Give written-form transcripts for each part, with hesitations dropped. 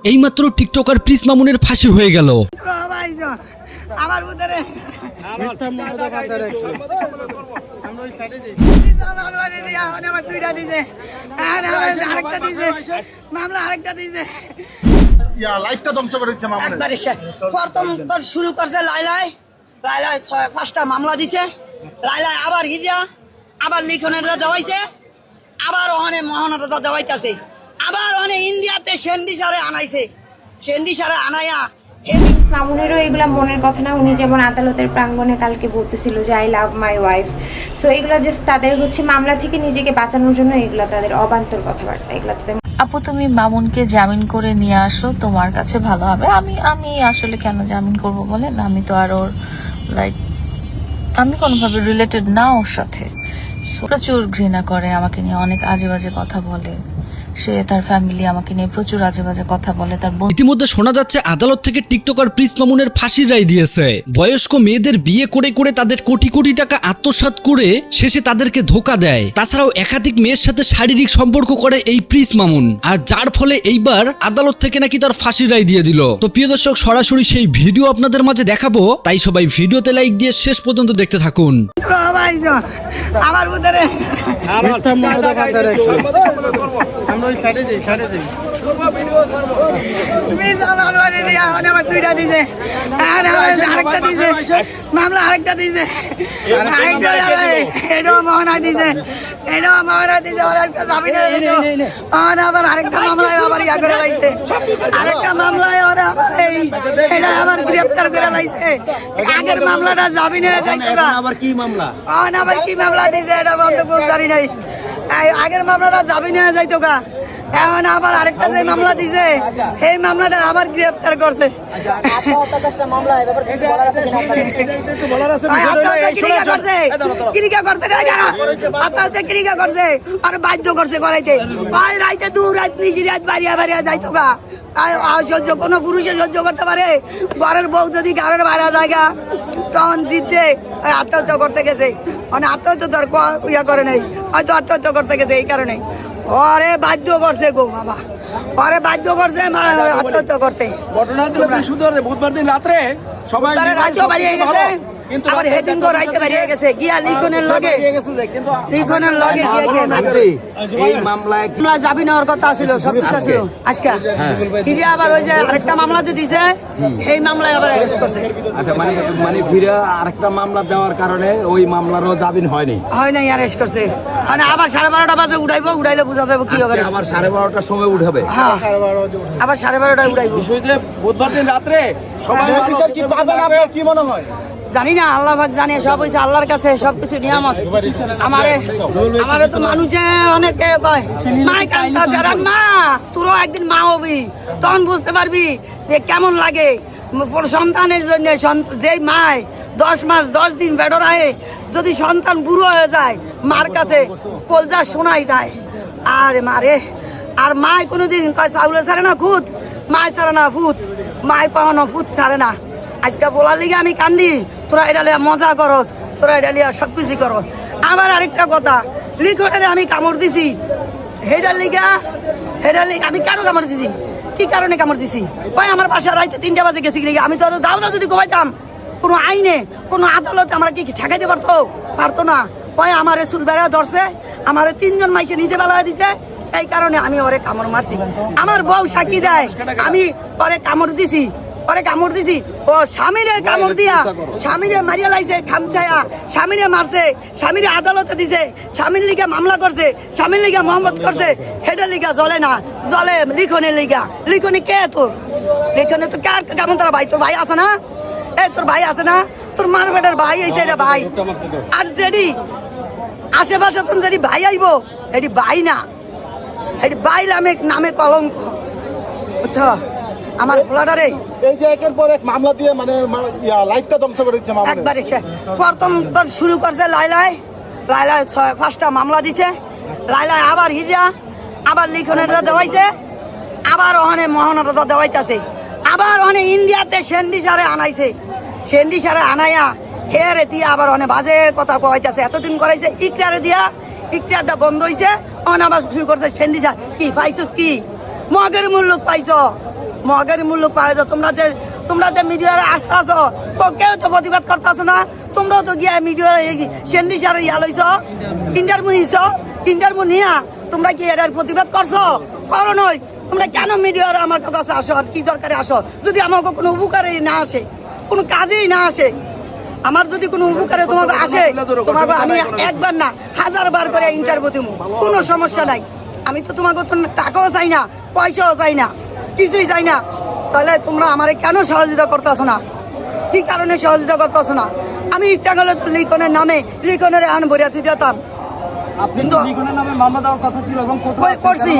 এইমাত্র TikToker Prince মামুনের ফাঁসি হয়ে গেল। আমার ভিতরে শুরু করছে লাইলাই লাইলাই 5টা মামলা দিছে, লাইলাই আবার হিজা আবার লিখনের দেওয়াইছে, আবার ওখানে মহানতা দেওয়াইতেছে, আবার ওখানে ইন্ডিয়াতে সেন্ডি সারে আনাইছে, সেন্ডি সারে আনাইয়া মামুনেরও এগুলা মনের কথা না। উনি যেমন আদালতের প্রাঙ্গণে কালকে বলতেছিল যে I love my wife, so এগুলা জাস্ট তাদের হচ্ছে মামলা থেকে নিজেকে বাঁচানোর জন্য এগুলা তাদের অবান্তর কথাবার্তা, এগুলা তাদের। আপু তুমি মামুনকে জামিন করে নিয়ে আসো, তোমার কাছে ভালো হবে। আমি আসলে কেন জামিন করব বলেন, আমি তো আর ওর আমি কোনোভাবে রিলেটেড না ওর সাথে। প্রচুর ঘৃণা করে আমাকে নিয়ে, অনেক আজে বাজে কথা বলে, সে তার ফ্যামিলি আমাকে নিয়ে প্রচুর আজে বাজে কথা বলে। তার ইতিমধ্যে শোনা যাচ্ছে আদালত থেকে টিকটকার প্রিন্স মামুনের ফাঁসির রায় দিয়েছে। বয়স্ক মেয়েদের বিয়ে করে করে তাদের কোটি কোটি টাকা আত্মসাৎ করে শেষে তাদেরকে ধোকা দেয়। তাছাড়াও একাধিক মেয়ের সাথে শারীরিক সম্পর্ক করে এই প্রিন্স মামুন, আর যার ফলে এইবার আদালত থেকে নাকি তার ফাঁসির রায় দিয়ে দিল। তো প্রিয় দর্শক, সরাসরি সেই ভিডিও আপনাদের মাঝে দেখাবো, তাই সবাই ভিডিওতে লাইক দিয়ে শেষ পর্যন্ত দেখতে থাকুন। আমার ভিতরে মামলা আরেকটা দিছে, এটাও মহানা দিছে, এটাও মহানা দিছে, আবার আরেকটা মামলায় আবার ইয়া করে লাইছে, আরেকটা মামলায় ওরা আবার এটা আবার গ্রেপ্তার করে লাইছে। আগের মামলাটা জামিনে যাইতো না, আবার কি মামলা আবার কি মামলা দিছে এটা বলতে বুঝতারি নাই। আগের মামলাটা জামিনে যাইতো গা, এখন আবার আরেকটা যে মামলা দিছে সেই মামলাটা আবার গ্রেপ্তার করছে। আর বাধ্য করছে করাইতে, রাইতে 2 রাত নিশি রাত বাড়িয়া বাড়িয়া যাইতো গা। সহ্য কোনো পুরুষে সহ্য করতে পারে? ঘরের বউ যদি ঘরের বাইরে জায়গা তখন জিততে আত্মহত্যা করতে গেছে, মানে আত্মহত্যা দরকার ইয়া করে নাই, হয়তো আত্মহত্যা করতে গেছে এই কারণে ওরে বাধ্য করছে গো বাবা, ওরে বাধ্য করছে আত্মহত্যা করতে। ঘটনা বুধবার দিন রাত্রে সবাই রাজ্য বাড়িয়ে গেছে, আবার হেদিন গো রাইতে বাড়িয়ে গেছে গিয়া লিখনের লগে এই মামলায় যাবি নেওয়ার কথা ছিল, সবকিছু ছিল আজকে। ফিরে আবার ওই যে আরেকটা মামলা যে দিছে সেই মামলায় আবার অ্যারেস্ট করছে। আচ্ছা, মানে ফিরে আরেকটা মামলা দেওয়ার কারণে ওই মামলারও জামিন হয় নাই, অ্যারেস্ট করছে। মানে আবার 12:30 বাজে উঠাইবো, উঠাইলে বোঝা যাবে কি হবে। আবার 12:30টার সময় উঠাবে, হ্যাঁ আবার 12:30টায় উঠাইবো। বুধবার দিন রাত্রে সবাই কি পাবেন আপনার কি মনে হয়? জানি না, আল্লাহ পাক জানে, সব হইছে আল্লাহর কাছে, সবকিছু নিয়ামত। আমারে তো মানুষে অনেকে কয় মাই কান্তাছে, আরে মা তোরও একদিন মা হবি, তখন বুঝতে পারবি যে কেমন লাগে সন্তানের জন্য। যেই মায় 10 মাস 10 দিন বেডর আহে, যদি সন্তান বুড়ো হয়ে যায় মার কাছে কলজা শোনাই দেয়। আর মারে আর মায় কোনোদিন কয় চাউলে ছাড়ে না খুদ, মায় ছাড়ে না ফুত, মায় কখনো ফুত ছাড়ে না। আজকে বলার লিগে আমি কান্দি, তোরা এটা লিয়া মজা করস, তোরা এটা লিয়া সবকিছু করস। আবার আরেকটা কথা, লিখনের আমি কামড় দিছি, হেডার লিগা আমি কেন কামড় দিছি, কি কারণে কামড় দিছি? ওই আমার বাসায় রাইতে 3টা বাজে গেছি লিগা, আমি তো দাও না যদি ঘুমাইতাম, কোনো আইনে কোনো আদালতে আমরা কি ঠেকাইতে পারতো না। ওই আমার চুল বেড়া ধরছে, আমার 3 জন মাইসে নিজে বেলা দিছে, এই কারণে আমি ওরে কামড় মারছি। আমার বউ সাক্ষী দেয় আমি ওরে কামড় দিছি, ও স্বামীরে কামড় দিয়া স্বামীরে মারিয়া লাইছে খামছায়া, স্বামীরে মারছে, স্বামীরে আদালতে দিছে, স্বামীর লিগা মামলা করছে, স্বামীর লিগা মোহাম্মদ করছে, হেডের লিগা জ্বলে না, জ্বলে লিখনের লিগা। লিখনি কে তোর? লিখনে তো কার কেমন তারা ভাই? তোর ভাই আছে না? তোর ভাই আছে না? তোর মার বেটার ভাই হয়েছে এটা ভাই। আর যেটি আশেপাশে তুমি যেটি ভাই আইব এটি ভাই না, এটি ভাই নামে কলঙ্ক, বুঝছো? আমার পোলাটারে এই যে একের পর এক মামলা দিয়ে মানে লাইফটা ধ্বংস করে দিচ্ছে মামলা। একবারে প্রথম তোর শুরু করছে লাইলাই 5টা মামলা দিছে, লাইলাই আবার হিজা আবার লিখনের দেওয়াইছে, আবার ওখানে মহানতা দেওয়াইতেছে, আবার ওখানে ইন্ডিয়াতে সেন্ডি সারে আনাইছে, সেন্ডি সারে আনাইয়া হেয়ারে দিয়া আবার ওখানে বাজে কথা কইতাছে। এতদিন করাইছে ইকরারে দিয়া, ইকরারটা বন্ধ হয়েছে, ওখানে আবার শুরু করছে সেন্ডি সার। কি পাইছস? কি মগের মূল্য পাইছ? মহাগারি মূল্য পাওয়া যায়। তোমরা যে মিডিয়ায় আসতে আসো, কেউ তো প্রতিবাদ করতে আসো না। তোমরাও তো গিয়া মিডিয়ার সেন্ডি সার লইছ, ইন্টারভিউ নিয়া তোমরা কি এটার প্রতিবাদ করছো? করো নয়। তোমরা কেন মিডিয়ার আমার কাছে আসো? আর কি দরকারে আসো? যদি আমাকে কোনো উপকারে না আসে, কোনো কাজেই না আসে, আমার যদি কোনো উপকারে তোমাকে আসে, তোমাকে আমি একবার না 1000 বার করে ইন্টারভিউ দিব, কোনো সমস্যা নাই। আমি তো তোমাকে তো টাকাও চাই না, পয়সাও চাই না, কিছুই চাই না। তাহলে তোমরা আমারে কেন সহযোগিতা করতেছো না? কি কারণে সহযোগিতা করতেছো না? আমি ইচ্ছা করলে তো লিখনের নামে লিখনের আন ভরিয়া তুই দিতাম, কিন্তু করছি,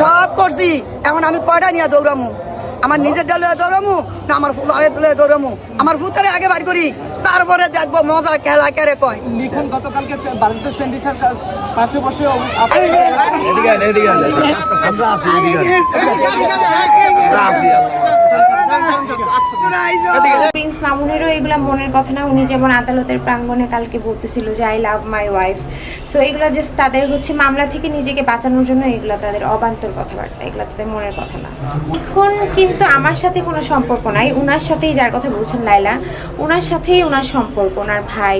সব করছি। এখন আমি কয়টা নিয়ে দৌড়ামু? আমার নিজের ডালে দৌড়ামু না আমার ফুলারে তুলে দৌড়ামু? আমার ফুতারে আগে বার করি, তারপরে দেখবো মজা খেলা কেড়ে কয়। লিখন গতকালকে বাড়িতে সেন্ডি স্যার পাশে বসে প্রিন্স মামুনেরও এগুলা মনের কথা না। উনি যেমন আদালতের প্রাঙ্গণে কালকে বলতেছিল যে I love my wife. So এগুলা জাস্ট তাদের হচ্ছে মামলা থেকে নিজেকে বাঁচানোর জন্য এগুলা তাদের অবান্তর কথাবার্তা, এগুলা তাদের মনের কথা না। এখন কিন্তু আমার সাথে কোনো সম্পর্ক নাই, ওনার সাথেই, যার কথা বলছেন লাইলা, ওনার সাথেই ওনার সম্পর্ক, ওনার ভাই।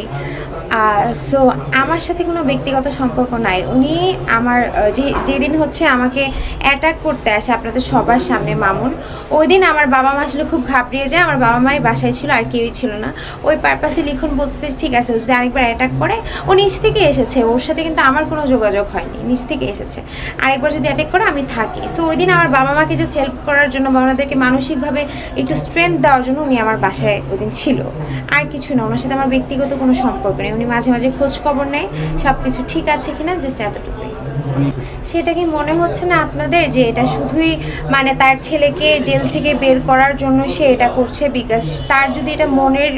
সো আমার সাথে কোনো ব্যক্তিগত সম্পর্ক নাই। উনি আমার যেদিন হচ্ছে আমাকে অ্যাটাক করতে আসে আপনাদের সবার সামনে মামুন, ওই দিন আমার বাবা মা আসলে খুব ঘাবড়িয়ে যায়। আমার বাবা মাই বাসায় ছিল, আর কেউই ছিল না। ওই পারপাসে লিখন বলতেছে ঠিক আছে, ও যদি আরেকবার অ্যাটাক করে, ও নিচ থেকে এসেছে, ওর সাথে কিন্তু আমার কোনো যোগাযোগ হয়নি, নিচ থেকে এসেছে, আরেকবার যদি অ্যাটাক করে আমি থাকি। সো ওই দিন আমার বাবা মাকে জাস্ট হেল্প করার জন্য বা ওনাদেরকে মানসিকভাবে একটু স্ট্রেংথ দেওয়ার জন্য উনি আমার বাসায় ওই দিন ছিল, আর কিছু না। ওনার সাথে আমার ব্যক্তিগত কোনো সম্পর্ক নেই। উনি মাঝে মাঝে খোঁজ খবর নেয় সব কিছু ঠিক আছে কিনা, জাস্ট এতটুকুই। সেটা কি মনে হচ্ছে না আপনাদের যে এটা শুধুই মানে তার ছেলেকে জেল থেকে বের করার জন্য সে এটা করছে? বিকজ তার যদি এটা মনের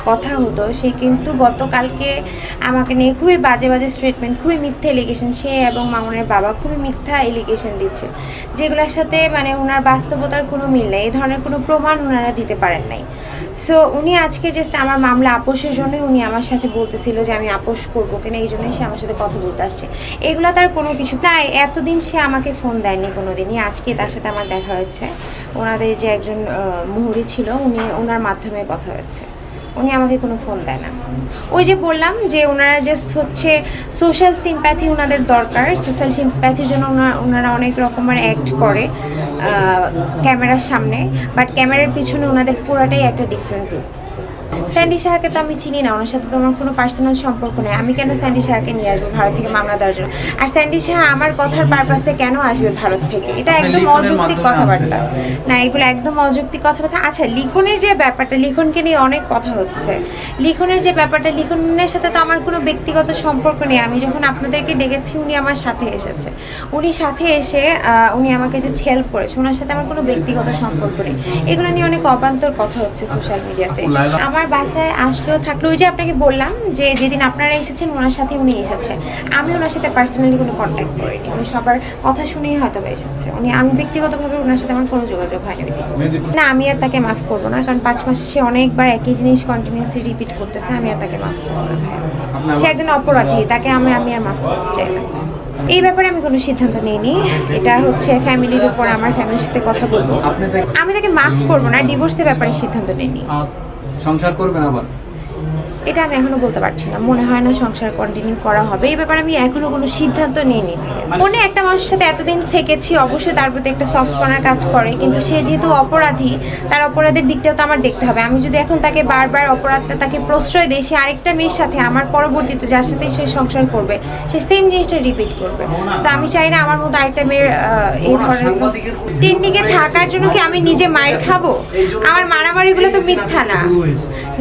কথা হতো, সে কিন্তু গতকালকে আমাকে নিয়ে খুবই বাজে বাজে স্টেটমেন্ট, খুবই মিথ্যা এলিগেশন, সে এবং মামুনের বাবা খুবই মিথ্যা এলিগেশন দিচ্ছে, যেগুলোর সাথে মানে ওনার বাস্তবতার কোনো মিল নেই। এই ধরনের কোনো প্রমাণ ওনারা দিতে পারেন নাই। সো উনি আজকে জাস্ট আমার মামলা আপোষের জন্যই উনি আমার সাথে বলতেছিল যে আমি আপোষ করবো কিনা, এই জন্যই সে আমার সাথে কথা বলতে আসছে। এগুলো তার কোনো কিছু তাই এতদিন সে আমাকে ফোন দেয়নি কোনো দিনই। আজকে তার সাথে আমার দেখা হয়েছে, ওনাদের যে একজন মুহুরি ছিল, ওনার মাধ্যমে কথা হয়েছে। উনি আমাকে কোনো ফোন দেয় না। ওই যে বললাম যে ওনারা জাস্ট হচ্ছে সোশ্যাল সিম্প্যাথি ওনাদের দরকার, সোশ্যাল সিম্প্যাথির জন্য ওনারা অনেক রকমের অ্যাক্ট করে ক্যামেরার সামনে, বাট ক্যামেরার পিছনে ওনাদের পুরাটাই একটা ডিফারেন্ট রূপ। স্যান্ডি সাহাকে তো আমি চিনি না, ওনার সাথে তো আমার কোনো পার্সোনাল সম্পর্ক নেই। আমি কেন স্যান্ডি সাহাকে নিয়ে আসবো ভারত থেকে মামলা দেওয়ার জন্য? আর স্যান্ডি সাহা আমার কথার পারপাসে কেন আসবে ভারত থেকে? এটা একদম অযৌক্তিক কথাবার্তা না, এগুলো একদম অযৌক্তিক কথাবার্তা। আচ্ছা, লিখনের যে ব্যাপারটা, লিখনকে নিয়ে অনেক কথা হচ্ছে। লিখনের যে ব্যাপারটা, লিখনের সাথে তো আমার কোনো ব্যক্তিগত সম্পর্ক নেই। আমি যখন আপনাদেরকে ডেকেছি, উনি আমার সাথে এসেছে, উনি সাথে এসে উনি আমাকে জাস্ট হেল্প করেছে, ওনার সাথে আমার কোনো ব্যক্তিগত সম্পর্ক নেই। এগুলো নিয়ে অনেক অবান্তর কথা হচ্ছে সোশ্যাল মিডিয়াতে। আমার বাসায় আসলেও থাকলে, ওই যে আপনাকে বললাম যে যেদিন আপনারা এসেছেন ওনার সাথে উনি এসেছে, আমি ওনার সাথে পার্সোনালি কোনো কন্ট্যাক্ট করিনি। উনি সবার কথা শুনেই হয়তো এসেছে। আমি ব্যক্তিগতভাবে ওনার সাথে আমার কোনো যোগাযোগ হয়নি না। আমি আর তাকে মাফ করবো না, কারণ 5 মাসে সে অনেকবার একই জিনিস কন্টিনিউয়াসলি রিপিট করতেছে। আমি আর তাকে মাফ করবো না ভাই, সে একজন অপরাধী, তাকে আমি আর মাফ করতে চাই না। এই ব্যাপারে আমি কোনো সিদ্ধান্ত নিইনি, এটা হচ্ছে ফ্যামিলির উপর, আমার ফ্যামিলির সাথে কথা বলবো। আমি তাকে মাফ করবো না, ডিভোর্সের ব্যাপারে সিদ্ধান্ত নিইনি। সংসার করবেন আবার? এটা আমি এখনো বলতে পারছি না, মনে হয় না সংসার কন্টিনিউ করা হবে। এই ব্যাপারে আমি এখনো কোনো সিদ্ধান্ত নিইনি। মনে একটা মানুষের সাথে এতদিন থেকেছি, অবশ্যই তার প্রতি একটা সফট কর্নার কাজ করে, কিন্তু সে যেহেতু অপরাধী, তার অপরাধের দিকটাও তো আমার দেখতে হবে। আমি যদি এখন তাকে বারবার অপরাধটা তাকে প্রশ্রয় দিই, সে আরেকটা মেয়ের সাথে আমার পরবর্তীতে যার সাথে সে সংসার করবে, সে সেম জিনিসটা রিপিট করবে। তো আমি চাই না আমার মতো আরেকটা মেয়ের এই ধরনের। টেকনিকে থাকার জন্য কি আমি নিজে মায়ের খাবো? আমার মারামারিগুলো তো মিথ্যা না।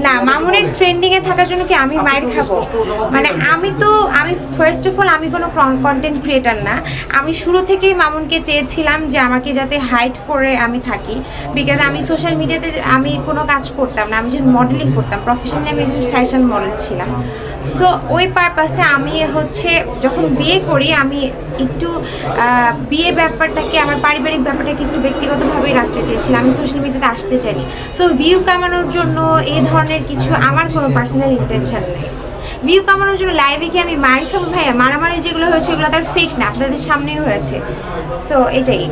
না, মামুনের ট্রেন্ডিংয়ে থাকার জন্য কি আমি মায়ের খাবো? মানে আমি ফার্স্ট অফ অল আমি কোনো কন্টেন্ট ক্রিয়েটার না। আমি শুরু থেকেই মামুনকে চেয়েছিলাম যে আমাকে যাতে হাইড করে আমি থাকি, বিকজ আমি সোশ্যাল মিডিয়াতে আমি কোনো কাজ করতাম না, আমি যখন মডেলিং করতাম প্রফেশনালি, আমি একজন ফ্যাশন মডেল ছিলাম। সো ওই পারপাসে আমি হচ্ছে যখন বিয়ে করি, আমি একটু বিয়ে ব্যাপারটাকে, আমার পারিবারিক ব্যাপারটাকে একটু ব্যক্তিগতভাবেই রাখতে চেয়েছিলাম, আমি সোশ্যাল মিডিয়াতে আসতে চাইনি। সো ভিউ কামানোর জন্য এই ধরনের কিছু আমার কোনো পার্সোনাল ইন্টেনশন নেই। ভিউ কামানোর জন্য লাইভে কি আমি মার খাবো? ভাইয়া, মারামারি যেগুলো হয়েছে ওগুলো তার ফেক না, আপনাদের সামনেই হয়েছে। সো এটাই।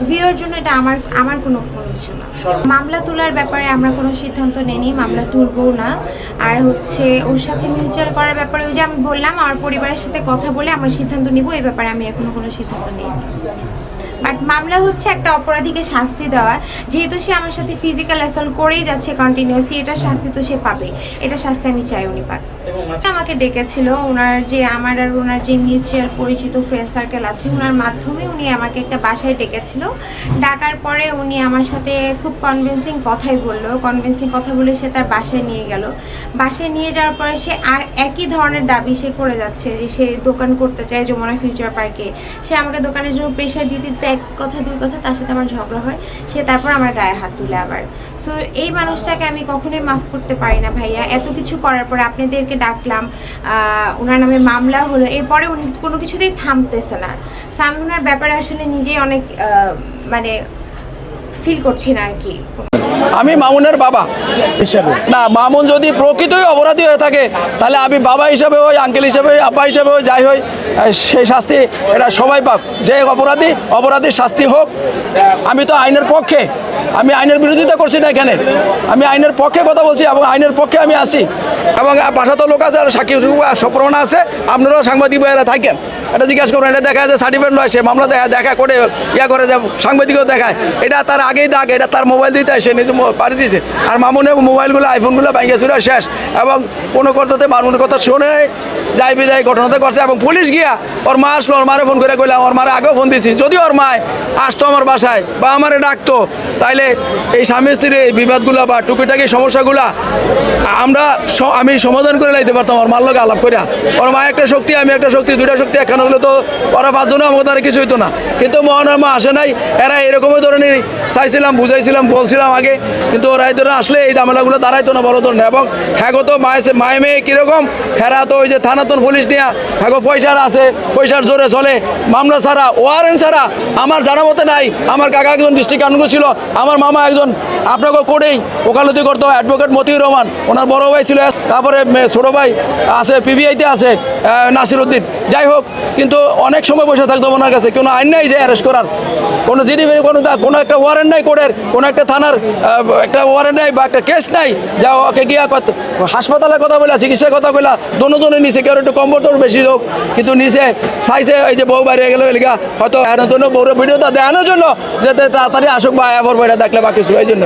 ভিউর জন্য এটা আমার কোনো কিছু না। মামলা তোলার ব্যাপারে আমরা কোনো সিদ্ধান্ত নেইনি, মামলা তুলবো না। আর হচ্ছে ওর সাথে মিউচুয়াল করার ব্যাপারে ওই যে আমি বললাম আমার পরিবারের সাথে কথা বলে আমার সিদ্ধান্ত নিব, এই ব্যাপারে আমি এখনো কোনো সিদ্ধান্ত নিইনি। বাট মামলা হচ্ছে একটা অপরাধীকে শাস্তি দেওয়া, যেহেতু সে আমার সাথে ফিজিক্যাল অ্যাসল্ট করেই যাচ্ছে কন্টিনিউয়াসলি, এটা শাস্তি তো সে পাবে, এটা শাস্তি আমি চাই উনি পাক। আমাকে ডেকেছিল ওনার যে আমার আর ওনার যে মিউচুয়াল পরিচিত ফ্রেন্ড সার্কেল আছে ওনার মাধ্যমে উনি আমাকে একটা বাসায় ডেকেছিল। ডাকার পরে উনি আমার সাথে খুব কনভিন্সিং কথাই বললো, কনভিন্সিং কথা বলে সে তার বাসায় নিয়ে গেল। বাসায় নিয়ে যাওয়ার পরে সে আর একই ধরনের দাবি সে করে যাচ্ছে যে সে দোকান করতে চায় যমুনা ফিউচার পার্কে। সে আমাকে দোকানের জন্য প্রেশার দিতে দিতে এক কথা দুই কথা তার সাথে আমার ঝগড়া হয়, সে তারপর আমার গায়ে হাত তুলে আবার। সো এই মানুষটাকে আমি কখনোই মাফ করতে পারি না ভাইয়া। এত কিছু করার পরে আপনাদেরকে ডাকলাম, ওনার নামে মামলা হলো, এরপরে উনি কোনো কিছুতেই থামতেছে না। সো আমি ওনার ব্যাপারে আসলে নিজেই অনেক মানে ফিল করছি না আর কি। আমি মামুনের বাবা হিসেবে না, মামুন যদি প্রকৃতই অপরাধী হয়ে থাকে তাহলে আমি বাবা হিসাবে হই, আঙ্কেল হিসাবে হই, আব্বা হিসাবে হই, যাই হই, সেই শাস্তি এটা সবাই পাক। যে অপরাধীর শাস্তি হোক। আমি তো আইনের পক্ষে, আমি আইনের বিরোধিতা করছি না এখানে, আমি আইনের পক্ষে কথা বলছি এবং আইনের পক্ষে আমি আছি। এবং বাসা তো লোক আছে আর সাক্ষী সব প্রমাণ আছে, আপনারাও সাংবাদিক ভাইয়েরা থাকেন, এটা জিজ্ঞাসা করবেন। এটা দেখা যায় সার্টিফিকেট নয়, সে মামলা দেখা করে করে যে সাংবাদিকও দেখায়, এটা তার আগেই দাগ, এটা তার মোবাইল দিতে সে নিজে পাড়ি দিয়েছে। আর মামুনের মোবাইলগুলো আইফোনগুলো ভেঙে চুরে শেষ, এবং কোনো কথাতে মামুনের কথা শুনে যাই বিদায় ঘটনাতে করছে। এবং পুলিশ গিয়া ওর মা আসলো, ওর মারে ফোন করে কইলাম, ওর মারে আগেও ফোন দিয়েছি, যদি ওর মায় আসতো আমার বাসায় বা আমারে ডাকতো তাইলে এই স্বামী স্ত্রীর এই বিবাদগুলো বা টুকিটাকি সমস্যাগুলা আমি সমাধান করে লাইতে পারতাম ওর মার লোক আলাপ করিয়া। ওর মা একটা শক্তি, আমি একটা শক্তি, দুইটা শক্তি একখানে হলে তো ওরা পাঁচজনে আমাদের আর কিছু হইতো না। কিন্তু মহানার মা আসে নাই, এরা এরকমই ধরনের চাইছিলাম, বুঝাইছিলাম, বলছিলাম আগে, কিন্তু ওরা এই ধরনের আসলে এই ঝামেলাগুলো দাঁড়াইতো না বড় ধরনের। এবং হ্যাগো তো মায়ে মেয়ে কীরকম, হেরা তো ওই যে থানাতন পুলিশ নিয়ে হ্যাগো পয়সার আছে, পয়সার জোরে চলে, মামলা ছাড়া ওয়ারেন্ট ছাড়া আমার জানা মতে নাই। আমার কাকা একজন ডিস্ট্রিক্ট কানুগো ছিল, আমার মামা একজন আপনাকে করেই ওকালতি করতো, অ্যাডভোকেট মতিউর রহমান, ওনার বড় ভাই ছিল, তারপরে ছোটো ভাই আছে পিবিআইতে আছে নাসির উদ্দিন। যাই হোক, কিন্তু অনেক সময় বসে থাকতো ওনার কাছে, কোনো আইন নাই যে অ্যারেস্ট করার, কোনো জিডি কোনো একটা ওয়ারেন্ট নাই কোর্টের, কোনো একটা থানার একটা ওয়ারেন্ট নাই বা একটা কেস নাই যা ওকে গিয়া হাসপাতালের কথা বলে, চিকিৎসার কথা বলে দোনোজনে নিচে, কেউ একটু কমফোর্টেবল বেশি লোক, কিন্তু নিচে চাইছে এই যে বউ বাইরে গেলে এলাকা হয়তো এর জন্য বউর ভিডিওটা দেখানোর জন্য যাতে তাড়াতাড়ি আসুক বা এবার বইটা দেখলে বা কিছু এই জন্য।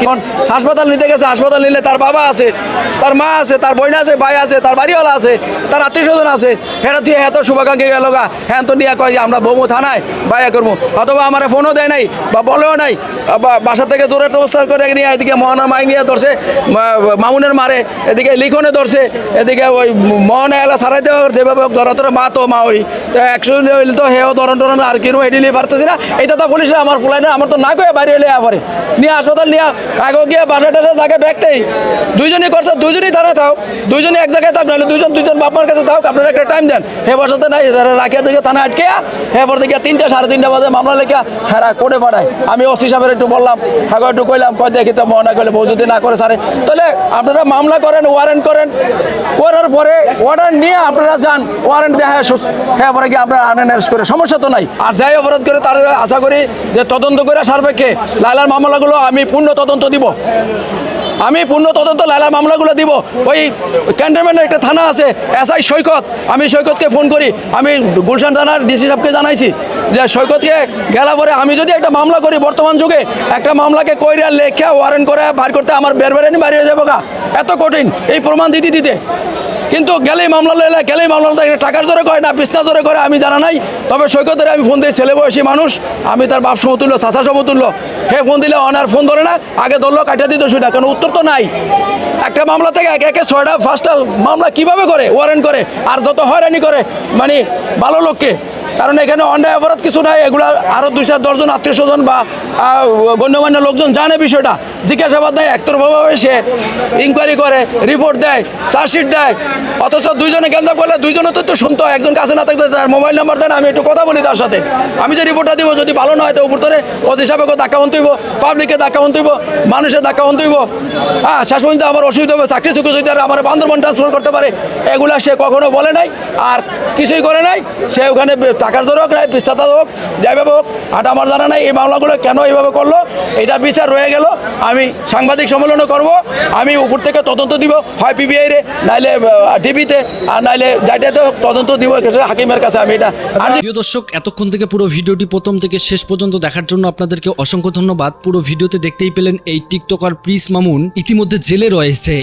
এখন হাসপাতাল নিতে গেছে, হাসপাতাল নিলে তার বাবা আছে, তার মা আছে, তার বোন আছে, ভাই আছে, তার বাড়িওয়ালা আছে, তার আত্মীয় স্বজন আছে, হ্যাঁ তুই এত শুভাকাঙ্ক্ষী গেল গা, হ্যাঁ তো নিয়ে কয় যে আমরা বৌমু থানায় বাইয়া করবো, অথবা আমার ফোনও দেয় নাই বা বলেও নাই, বা বাসা থেকে দূরে ব্যবস্থা করে নিয়ে এদিকে মহানার মাই নিয়ে ধরছে, মামুনের মারে, এদিকে লিখনে ধরছে, এদিকে ওই মহানা এলা ছাড়াই দেওয়া যেভাবে ধরা ধরে মা তো মা ওই তো অ্যাকচুয়ালি হইলে তো হেও ধরন টরন আর কিনো এটি নিয়ে পারতেছি না। এটা তো পুলিশে আমার ফুলাই না, আমার তো না কয়ে বাইরে এলে পরে নিয়ে হাসপাতাল নিয়ে আগে গিয়ে বাসাটা জায়গায় ব্যাগতেই দুইজনই করছে, দুইজনই থানায় থাক, দুইজনই এক জায়গায় থাক, নাহলে দুইজন বাপমার কাছে থাক, আপনারা একটা টাইম দেন। হে বসাতে নাই রাখিয়া দিকে থানা আটকে, হ্যাঁ পর দিকে 3টা সাড়ে 3টা বাজে মামলা লেখা হ্যাঁ করে পাঠায়। আমি ওসি সাহেবের একটু বললাম, হ্যাঁ একটু কইলাম, কয় দেখি তো মনে করলে বউ যদি না করে সারে, তাহলে আপনারা মামলা করেন, ওয়ারেন্ট করেন, করার পরে অর্ডার নিয়ে আপনারা যান, ওয়ারেন্ট দেয় হ্যাঁ পরে গিয়ে আপনারা আনেন অ্যারেস্ট করে, সমস্যা তো নাই। আর যাই অপরাধ করে তার আশা করি যে তদন্ত করে সার্বিকে লাইলার মামলাগুলো আমি পূর্ণ তদন্ত দিব, আমি পূর্ণ তদন্ত লাইলার মামলাগুলো দিব। ওই ক্যান্টনমেন্টের একটা থানা আছে এসআই সৈকত, আমি সৈকতকে ফোন করি, আমি গুলশান থানার ডিসি সাহেবকে জানাইছি যে সৈকতকে গেলা পরে আমি যদি একটা মামলা করি, বর্তমান যুগে একটা মামলাকে কইরা লেখা ওয়ারেন্ট করে বার করতে আমার বেরবেরেনি বাড়ি হয়ে যাবো গা, এত কঠিন এই প্রমাণ দিতে। কিন্তু গেলেই মামলা লেলে, গেলেই মামলা টাকার জোরে করে না বিছনা জোরে করে আমি জানা নাই। তবে সৈকতের আমি ফোন দিই, ছেলে বয়সী মানুষ, আমি তার বাপ সমতুল্য, চাচা সমতুল্য, হে ফোন দিলে অনার ফোন ধরে না, আগে ধরলো কাটিয়ে দিত শুনে, কারণ উত্তর তো নাই। একটা মামলা থেকে একে 6টা 5টা মামলা কীভাবে করে ওয়ারেন্ট করে, আর যত হয়রানি করে মানে ভালো লোককে, কারণ এখানে অন্যায় অপরাধ কিছু নাই, এগুলো আরও 2-10 জন আত্মীয় স্বজন বা গণ্যমান্য লোকজন জানে বিষয়টা, জিজ্ঞাসাবাদ দেয়, একতরফাভাবে সে ইনকোয়ারি করে, রিপোর্ট দেয়, চার্জশিট দেয়, অথচ দুইজনে কেন্দ্র করলে দুইজনে তো শুনতো, একজন কাছে না থাকতে তার মোবাইল নাম্বার দেন, আমি একটু কথা বলি তার সাথে, আমি যে রিপোর্টটা দিব যদি ভালো না হয় তো উপর ধরে অতি সাপেক্ষে ধাক্কা হইব, পাবলিকের ধাক্কা হইব, মানুষের ধাক্কা হইব, হ্যাঁ শেষ পর্যন্ত আমার অসুবিধা হবে, চাকরি চুক্তি যদি আমার বান্দরবান ট্রান্সফার করতে পারে, এগুলা সে কখনো বলে নাই আর কিছুই করে নাই। সে ওখানে টাকার ধরে হোক না পিস্তাতা হোক যাইভাবে হোক, আর আমার জানা নাই এই মামলাগুলো কেন এইভাবে করলো। এটা বিচার রয়ে গেল। আমি সাংবাদিক সম্মেলনও করব, আমি উপর থেকে তদন্ত দিব, হয় পিবিআই রে, নাইলে টিভিতে, আর নাইলে যাইটাতে হোক তদন্ত দিব হাকিমের কাছে। আমি এটা আর প্রিয় দর্শক, এতক্ষণ থেকে পুরো ভিডিওটি প্রথম থেকে শেষ পর্যন্ত দেখার জন্য আপনাদেরকে অসংখ্য ধন্যবাদ। পুরো ভিডিওতে দেখতেই পেলেন এই টিকটকার প্রিন্স মামুন ইতিমধ্যে জেলে রয়েছে।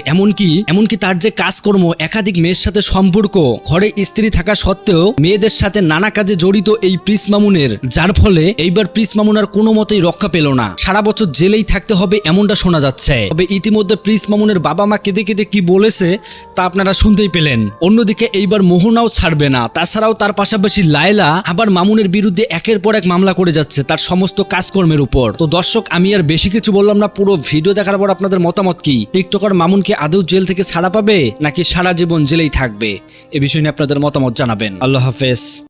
এমনকি তার যে কাজকর্ম, একাধিক মেয়ের সাথে সম্পর্ক, ঘরে স্ত্রী থাকা সত্ত্বেও মেয়েদের সাথে নানা কাজে জড়িত এই প্রিন্স মামুনের, যার ফলে এইবার প্রিন্স মামুন আর কোনো মতেই রক্ষা পেল না, সারা বছর জেলেই থাকতে হবে এমনটা শোনা যাচ্ছে। তবে ইতিমধ্যে প্রিন্স মামুনের বাবা মা কেঁদে কেঁদে কি বলেছে তা আপনারা শুনতেই পেলেন। অন্যদিকে এইবার মোহনাও ছাড়বে না। তাছাড়াও তার পাশাপাশি লায়লা আবার মামুনের বিরুদ্ধে একের পর এক মামলা করে যাচ্ছে তার সমস্ত কাজকর্মের উপর। তো দর্শক, আমি আর বেশি কিছু বললাম না, পুরো ভিডিও দেখার পর আপনাদের মতামত কি? টিকটকার মামুন কি আদৌ জেল থেকে ছাড়া পাবে নাকি সারা জীবন জেলেই থাকবে? এ বিষয় নিয়ে আপনাদের মতামত জানাবেন। আল্লাহ হাফেজ।